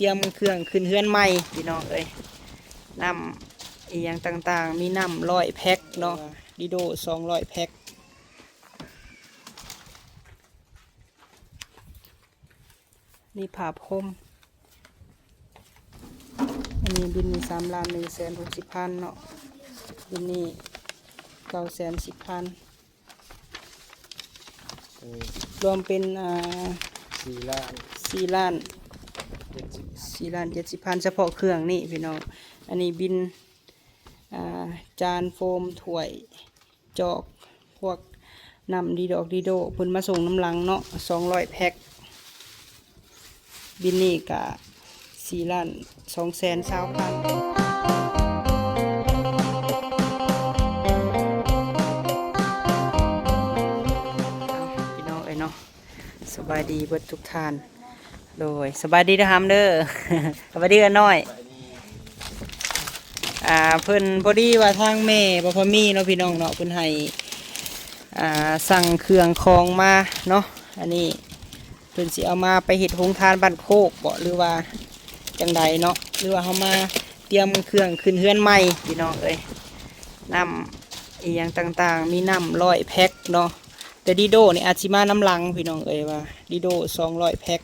เตรียมเครื่องขึ้นเฮือนใหม่พี่น้องเอ้ยน้ำอีกอย่างต่างๆมีน้ำ100 แพ็คเนาะดิโด200 แพ็คนี่ผ้าพรมอันนี้บินนี่3,160,000เนาะบินนี่910,000รวมเป็น4,70,000เฉพาะเครื่องนี่พี่น้องอันนี้บินจานโฟมถ้วยจอกพวกน้ำดีดอกดีโดเพิ่นมาส่งน้ำลังเนาะ200 แพ็คบินนี่กะ4,220,000พี่น้องเนาะสบายดีเบิดทุกท่านโดยสบายดีนะครับเด้อ สบายดีกันน้อยเพิ่นพอดีว่าทางแม่บ่พอมีเนาะพี่น้องเนาะเพิ่นให้สั่งเครื่องของมาเนาะอันนี้เพิ่นสิเอามาไปเฮ็ดโรงทานบ้านโคกบ่หรือว่าจังใดเนาะหรือว่าเฮามาเตรียมเครื่องขึ้นเฮือนใหม่พี่น้องเอ้ยน้ำอีหยังต่างๆมีน้ำ100 แพ็คเนาะแต่ดิโดนี่อาจสิมาน้ำลังพี่น้องเอ้ยว่าดิโด200 แพ็ค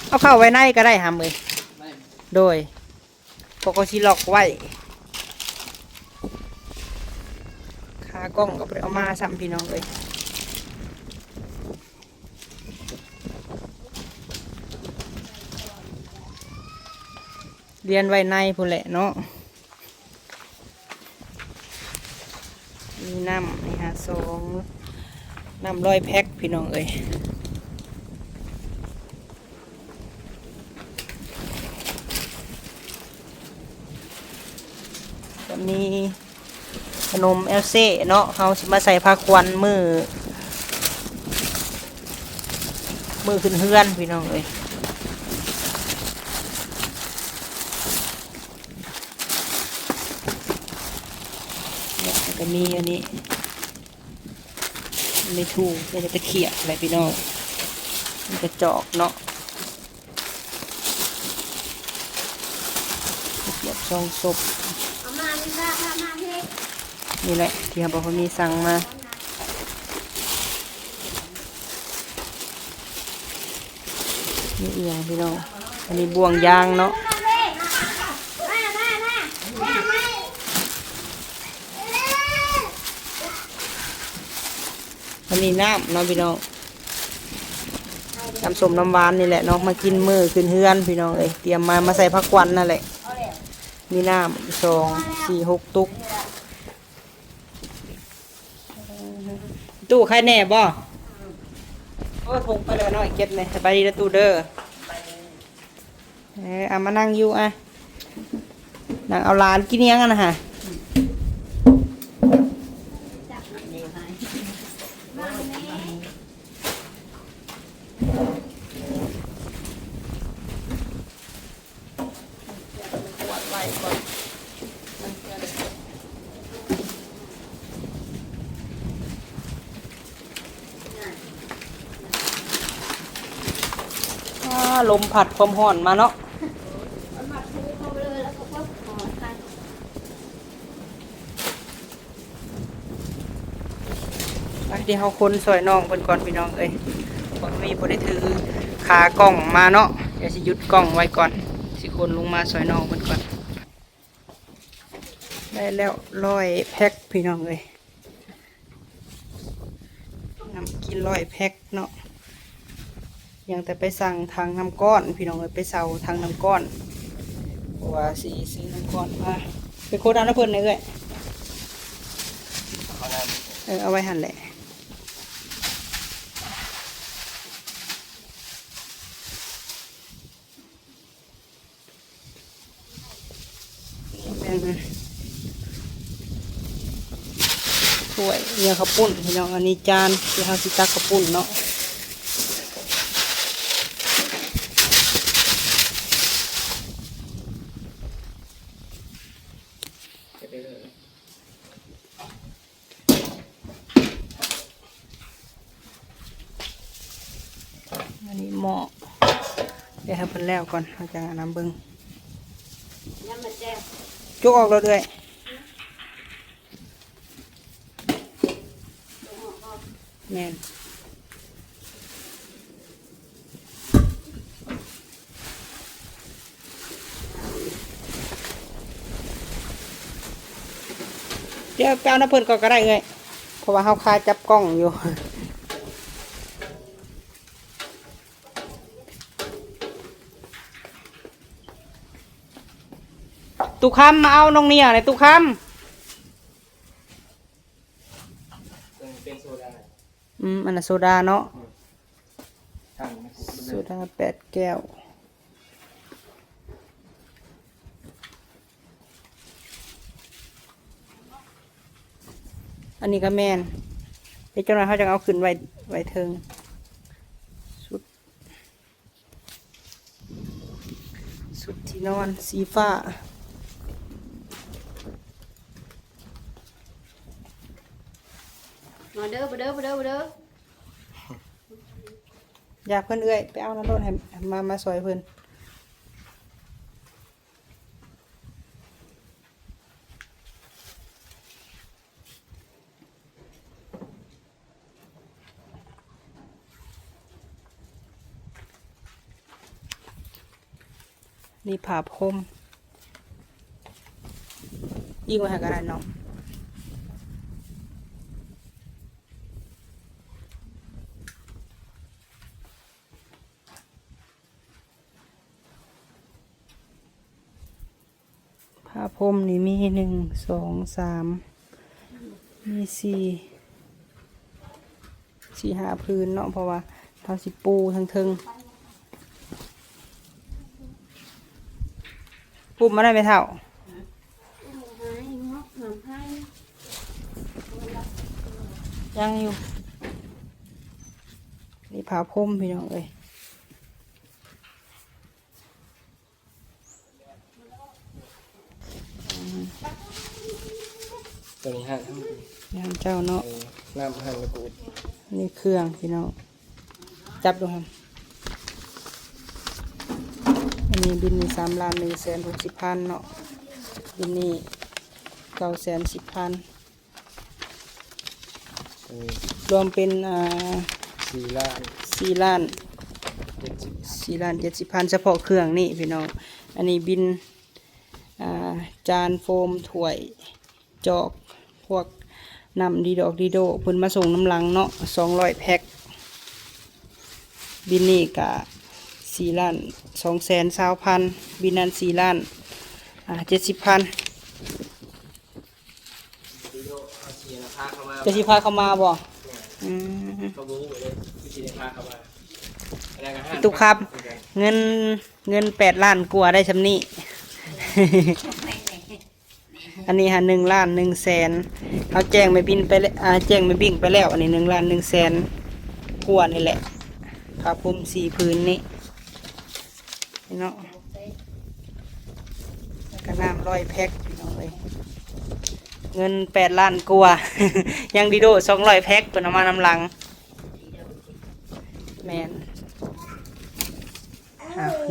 เอาเข้าไว้ในก็ได้หำเลยโดยปกติล็อกไว้ขากล้องก็ไปเอามาซ้ำพี่น้องเลยเรียนไว้ในพู้นแหละเนาะมีน้ำนี่ฮะน้ำ100 แพ็คพี่น้องเอ้ยก็มีขนมเอลเซ่เนาะเขาสิมาใส่ผ้าควันมือขึ้นเฮือนพี่น้องเอ้ยเนี่ยก็มีอันนี้ไม่ถูกไม่ได้ตะเขียบอะไรพี่น้องมันกระจอกเนาะตะเขียบซองศพนี่แหละที่เขาบอกว่ามีสั่งมานี่อีกอย่างพี่น้องอันนี้บ่วงยางเนาะอันนี้น้ำเนาะพี่น้องน้ำส้มน้ำหวานนี่แหละเนาะมากินมือขึ้นเฮือนพี่น้องเอ้ยเตรียมมาใส่ผักควันนั่นแหละมีน้ำ2 4 6 ตุกตู้ใครแน่บ่โอ้ทงไปเลยน้อยเก็บเลยสบายดีนะตู้เด้อเอามานั่งอยู่นั่งเอาหลานกินยังกันนะฮะลมผัดความร้อนมาเนาะเดี๋ยวเขาคนสวยน้องเพิ่นก่อนพี่น้องเอ้ยมีบ่ได้ถือขากล้องมาเนาะเดี๋ยวสิหยุดกล้องไว้ก่อนสิคนลงมาสวยน้องเพิ่นก่อนได้แล้ว100 แพ็คพี่น้องเอ้ยน้ำกิน100 แพ็คเนาะยังแต่ไปสั่งทางน้ำก้อนพี่น้องเอ้ยไปเซาทางน้ำก้อนว่าสิซื้อน้ำก้อนมาไปโคตรน้ำเพิ่นเลยเอาไว้หั่นแหละถ้วยเนี่ยข้าวปุ้นพี่น้องอันนี้จานที่เขาสิตักข้าวปุ้นเนาะ อันนี้หม้อเดี๋ยวให้เพิ่นแล้วก่อนเราจะน้ำเบิ้งจุกออกเราด้วยแม่นเดี๋ยวไปเอาน้ำเพิ่นก่อนก็ได้เลยเพราะว่าเขาคาจับกล้องอยู่ตุกคำมาเอาน้องเนี่ยในตุกคำเป็นโซดา อันนั้นโซดาเนาะ ถัง โซดา8 แก้วอันนี้ก็แมนเดี๋ยวเจ้าหน้าเขาจะเอาขึ้นไว้เทิงสุดที่นอนสีฟ้ามาเด้อมาเด้อมาเด้อมาเด้อ อยากเพิ่นเอื้อยไปเอาน้ำรถให้มาซอยเพิ่นนี่ผ่าพรมยิ่งกว่าหากระดานเนาะผ้าพรมนี่มี1 2 3มี4 5 พื้นเนาะเพราะว่าเท่าสิปูทั้งเทิงปูมาได้ไหมเท่ายังอยู่นี่ผ้าพรมพี่น้องเอ้ย ตัวนี้หั่นทั้ง ยามเจ้าเนาะ น้ำหั่นกระกูด นี่เครื่องพี่น้องจับดูครับอันนี้บินมี3,160,000เนาะบินนี่910,000ตัวนี้ รวมเป็น4 ล้าน 4,70,000เฉพาะเครื่องนี่พี่น้องอันนี้บินจานโฟมถ้วยจอกพวกน้ำดีดอกดีโดเพิ่นมาส่งน้ำลังเนาะ200 แพ็คบินนี่กะ4,220,000บินนั้น4,70,000จะสิพาเข้ามาบ่เขาบู๊ไปเลยวิธีในพาเข้ามา ตุกครับเงิน8 ล้านกว่าได้ชำนี้ อันนี้หา1,100,000เขาแจ้งไม่บินไปแล้วแจ้งไม่บิ่งไปแล้วอันนี้1,100,000กว่านี่แหละครับผม4 พื้นนี่เนาะกระน้ำ100 แพ็คพี่น้องเลยเงิน8 ล้านกว่า ยังดีโด200 แพ็คเป็นเอามานำหลังแมน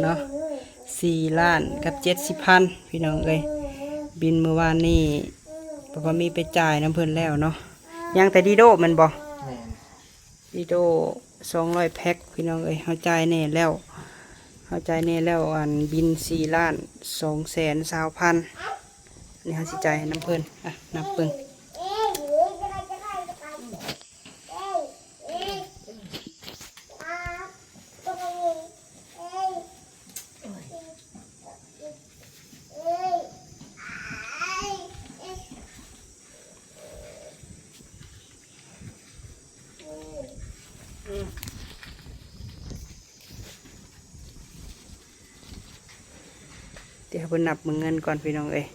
เนาะ4,70,000พี่น้องเลยบินเมื่อวานนี่ปพมีไปจ่ายน้ำเพิ่นแล้วเนาะยังแต่ดีโดมันบ่ดีโด200 แพ็คพี่น้องเอ้ยเข้าใจายแน่แล้วเข้าใจายแน่แล้วอันบิน4,220,000นี่เขาสิจ่ายให้น้ำเพิ่นนับเบิ่งเดี๋ยวเพิ่นนับมึงเงินก่อนพี่น้องเอ้ย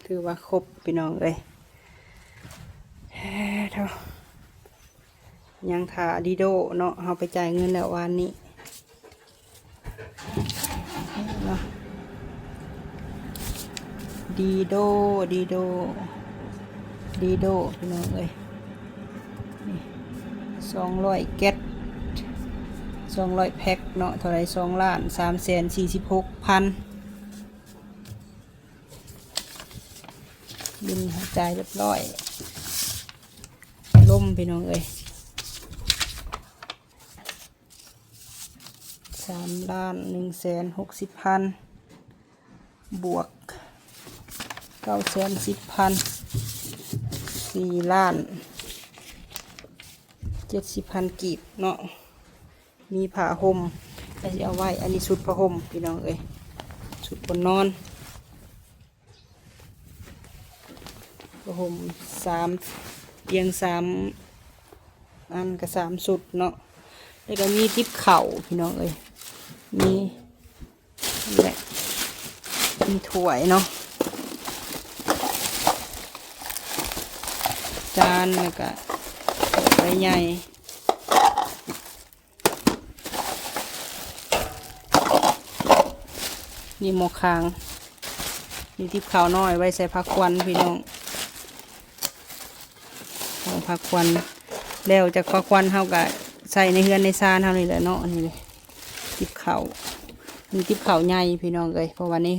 ถือว่าครบพี่น้องเลยเท่ายังถาดีโดเนาะเอาไปจ่ายเงินแล้ววันนี้เนาะดีโดดีโดดีโดพี่น้องเลย200 แก๊ส200 แพ็คเนาะเท่าไร2,346,000บินจ่ายเรียบร้อยล่มพี่น้องเอ้ย3,160,000บวก910,000 4,070,000กีบเนาะมีผ้าห่มแต่จะเอาไว้อันนี้ชุดผ้าห่มพี่น้องเอ้ยชุดบนนอนผ้าห่ม3เตียง3อันกับ3ชุดเนาะแล้วก็มีทิปเข่าพี่น้องเอ้ยมีนี่แหละมีถ้วยเนาะจานแล้วก็ใบใหญ่นี่หมอคางนี่ทิพขาวน้อยไว้ใส่ผักควันพี่น้องเอาผักควันแล้วจากผักควันเท่ากับใส่ในเฮือนในซานเท่านี้แหละเนาะนี่เลยทิพขาวมีทิพขาวใหญ่พี่น้องเลยเพราะวันนี้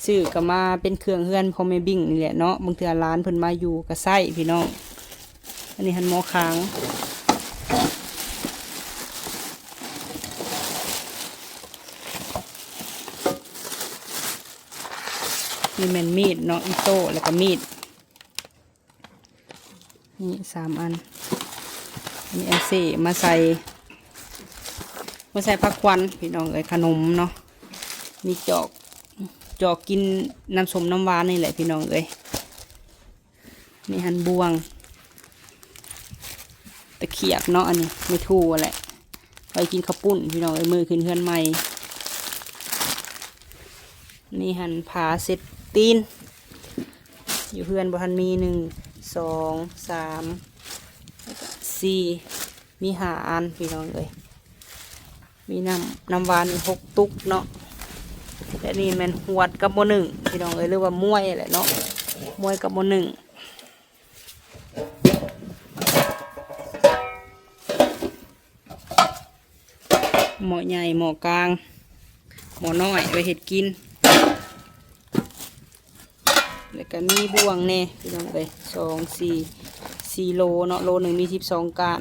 ซื้อก็มาเป็นเครื่องเฮือนพอไม่บิ่งนี่แหละเนาะบางเทื่อร้านเพิ่นมาอยู่ก็ใส่พี่น้องอันนี้หันหมอคางนี่แมนมีดเนาะอิโต้แล้วก็มีดนี่3 อันนี่อันเซ่มาใส่ผักควันพี่น้องเอ้ยขนมเนาะมีจอกกินน้ำส้มน้ำหวานนี่แหละพี่น้องเอ้ยนี่หันบวงตะเขียบเนาะอันนี้ไม่ถูแหละไปกินข้าวปุ้นพี่น้องเอ้ยมือขึ้นเฮือนใหม่นี่หันผาเสร็จตีนอยู่เพื่อนบ่ทันมี1 2 3 4มี5 อันพี่น้องเลยมีน้ำหวาน6 ตุกเนาะแต่นี่มันหวดกับโม1พี่น้องเลยเรียกว่ามวยแหละเนาะมวยกับโม1หม้อใหญ่หม้อกลางหม้อน้อยไว้เห็ดกินแล้วก็มีบ่วงแน่พี่น้องเลย4 โลเนาะโลหนึ่งมี12 ก้าน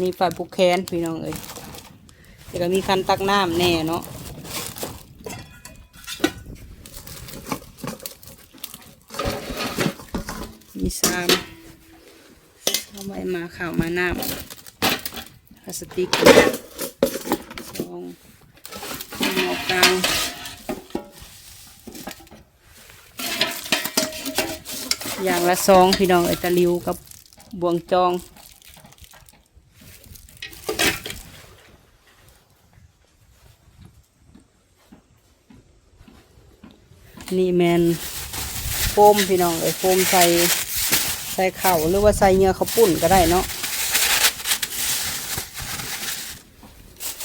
นี่ฝ่ายผูกแขนพี่น้องเอ้ยแล้วก็มีคันตักน้ำแน่เนาะมีเอาไว้มาข่าวมาน้ำพลาสติก2หม้อกลางอย่างละ2พี่น้องเอ้ยตะลิวกับบวงจองนี่แมนโฟมพี่น้องเอ้ยโฟมใส่เข่าหรือว่าใส่เนื้อข้าวปุ้นก็ได้เนาะ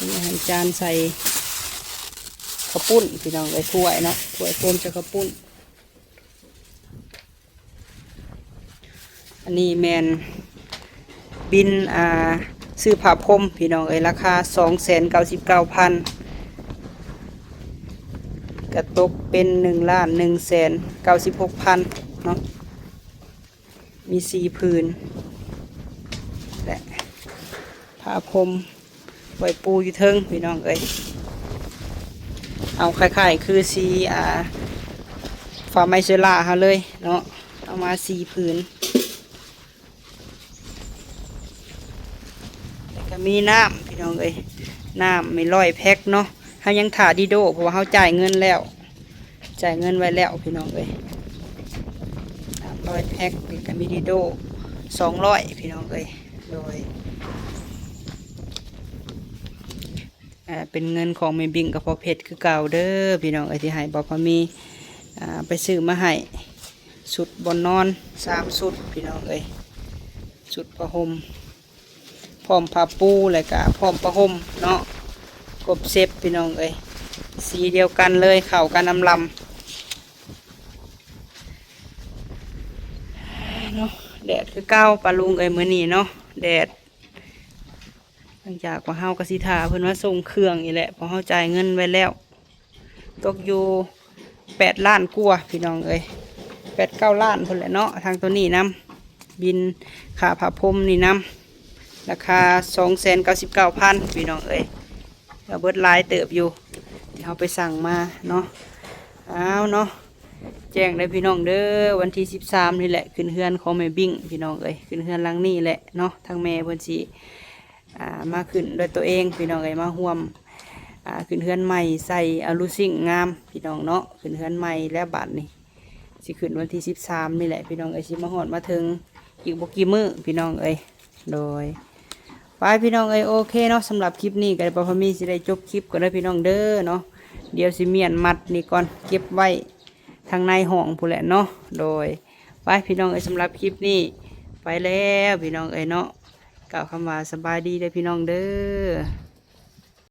นี่ให้จานใส่ข้าวปุ้นพี่น้องเอ้ยถ้วยเนาะถ้วยโฟมใส่ข้าวปุ้นอันนี้แมนบินซื้อผ้าพรมพี่น้องเอ้ยราคา299,000กระตกเป็น1,196,000เนาะมี4 ผืนและผ้าพรมไว้ปูอยู่เทิงพี่น้องเอ้ยเอาคล้ายๆคือสีฟ้าไมเซล่าเขาเลยเนาะเอามา4 ผืนมีน้ำพี่น้องเอ้ยน้ำไม่100 แพ็คเนาะเขายังถาดีโดเพราะว่าเขาจ่ายเงินแล้วจ่ายเงินไว้แล้วพี่น้องเอ้ย300 แพ็คกับมีดีโด200พี่น้องเอ้ยโดยเป็นเงินของแม่บิ่งกับพ่อเพชรคือเก่าเด้อพี่น้องเอ้ยที่ให้บอกว่ามี ไปซื้อมาให้สุดบนนอน3สุดพี่น้องเอ้ยสุดผ้าห่มพร้อมผ้าปูแล้วก็พร้อมผ้าห่มเนาะกบเซฟพี่น้องเอ้ยสีเดียวกันเลยเข้ากันอำลำเนาะแดดคือเก้าปลาลุงเอ้ยมื้อนี้เนาะแดดหลังจากว่าเฮากสิทาเพิ่นว่าส่งเครื่องนี่แหละเพอเฮาจ่ายเงินไว้แล้วตกอยู่8 ล้านกว่าพี่น้องเอ้ย8-9 ล้านพุ่นแหละเนาะทางตัวนี้นำบินค่าผ้าพรมนี่นำราคา299,000พี่น้องเอ้ยก็เบิดหลายเติบอยู่ที่เฮาไปสั่งมาเนาะเอาเนาะแจ้งได้พี่น้องเด้อวันที่13นี่แหละขึ้นเฮือนของแม่บิ้งพี่น้องเอ้ยขึ้นเฮือนหลังนี้แหละเนาะทางแม่เพิ่นสิมาขึ้นด้วยตัวเองพี่น้องเอ้ยมาร่วมขึ้นเฮือนใหม่ใส่อลูซิ่งงามพี่น้องเนาะขึ้นเฮือนใหม่แล้วบัดนี้สิขึ้นวันที่13นี่แหละพี่น้องเอ้ยสิมาฮอดมาถึงอีกบ่กี่มื้อพี่น้องเอ้ยโดยไปพี่น้องเอ้ยโอเคเนาะสำหรับคลิปนี้ก็บ่พอมีสิได้จบคลิปก่อนเด้อพี่น้องเด้อเนาะเดี๋ยวสิเมียนมัดนี่ก่อนเก็บไว้ทางในห้องพู้นแหละเนาะโดยไปพี่น้องเอ้ยสำหรับคลิปนี้ไปแล้วพี่น้องเอ้ยเนาะกล่าวคำว่าสบายดีเลยพี่น้องเด้อ